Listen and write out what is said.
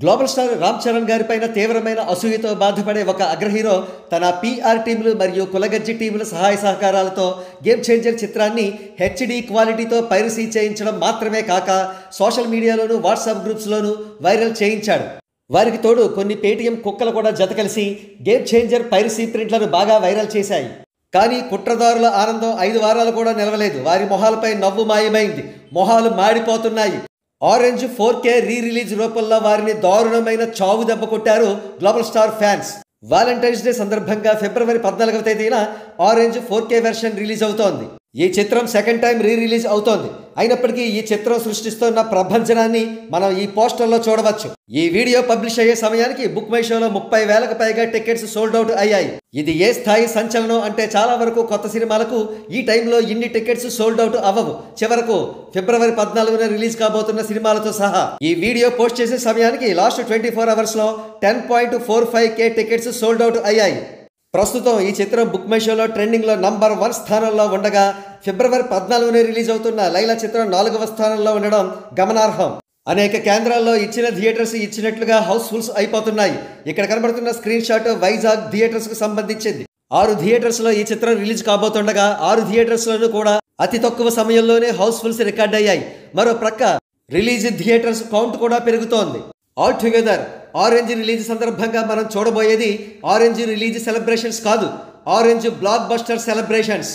Global star Ram Charan గారిపైన తీవ్రమైన అసూయతో బాధపడే ఒక అగ్రహీరో తన పీఆర్ టీములు మరియు కులగజ్జి టీముల సహాయ సహకారాలతో గేమ్ చేంజర్ చిత్రాన్ని హెచ్డి క్వాలిటీతో పైరసీ చేయించడం మాత్రమే కాక సోషల్ మీడియాలోనూ వాట్సాప్ గ్రూప్స్లోనూ వైరల్ చేయించాడు. వారికి తోడు కొన్ని పేటీఎం కుక్కలు కూడా జత కలిసి గేమ్ చేంజర్ పైరసీ ప్రింట్లను బాగా వైరల్ చేశాయి. కానీ కుట్రదారుల ఆనందం 5 వారాలు కూడా నిలవలేదు. వారి మొహాలపై నవ్వు మాయమైంది. మొహాలు మాడిపోతున్నాయి. ఆరెంజ్ 4K రీ రిలీజ్ రూపంలో వారిని దారుణమైన చావు దెబ్బ కొట్టారు global star fans. Valentine's day సందర్భంగా ఫిబ్రవరి 14వ తేదీన ఆరెంజ్ 4K వెర్షన్ రిలీజ్ అవుతోంది. ఈ చిత్రం సెకండ్ టైం రీ రిలీజ్ అవుతోంది. అయినప్పటికీ ఈ చిత్రం సృష్టిస్తున్న ప్రభంజనాన్ని మనం ఈ పోస్టర్లో చూడవచ్చు. ఈ వీడియో పబ్లిష్ అయ్యే సమయానికి బుక్ మై షోలో 30,000కు పైగా టికెట్స్ సోల్డ్ అవుట్ అయ్యాయి. ఇది ఏ స్థాయి సంచలనం అంటే చాలా వరకు కొత్త సినిమాలకు ఈ టైంలో ఇన్ని టికెట్స్ సోల్డ్ అవుట్ అవ్వవు. చివరకు ఫిబ్రవరి 14న రిలీజ్ కాబోతున్న సినిమాలతో సహా. ఈ వీడియో పోస్ట్ చేసే సమయానికి లాస్ట్ 24 అవర్స్లో 10.45K టికెట్స్ సోల్డ్ అవుట్ అయ్యాయి. ప్రస్తుతం ఈ చిత్రం బుక్ మై షోలో ట్రెండింగ్లో నంబర్ 1 స్థానంలో ఉండగా ఫిబ్రవరి 14న రిలీజ్ అవుతున్న లైలా చిత్రం 4వ స్థానంలో ఉండడం గమనార్హం. అనేక కేంద్రాల్లో ఇచ్చిన థియేటర్స్ ఇచ్చినట్లుగా హౌస్ఫుల్స్ అయిపోతున్నాయి. ఇక్కడ కనబడుతున్న స్క్రీన్ షాట్ వైజాగ్ థియేటర్స్కు సంబంధించింది. 6 థియేటర్స్లో ఈ చిత్రం రిలీజ్ కాబోతుండగా 6 థియేటర్స్లోనూ కూడా అతి తక్కువ సమయంలోనే హౌస్ఫుల్స్ రికార్డ్ అయ్యాయి. మరో ప్రక్క రిలీజ్ థియేటర్స్ కౌంట్ కూడా పెరుగుతోంది. ఆల్ టుగెదర్ ఆరెంజ్ రిలీజ్ సందర్భంగా మనం చూడబోయేది ఆరెంజ్ రిలీజ్ సెలబ్రేషన్స్ కాదు, ఆరెంజ్ బ్లాక్ బస్టర్ సెలబ్రేషన్స్.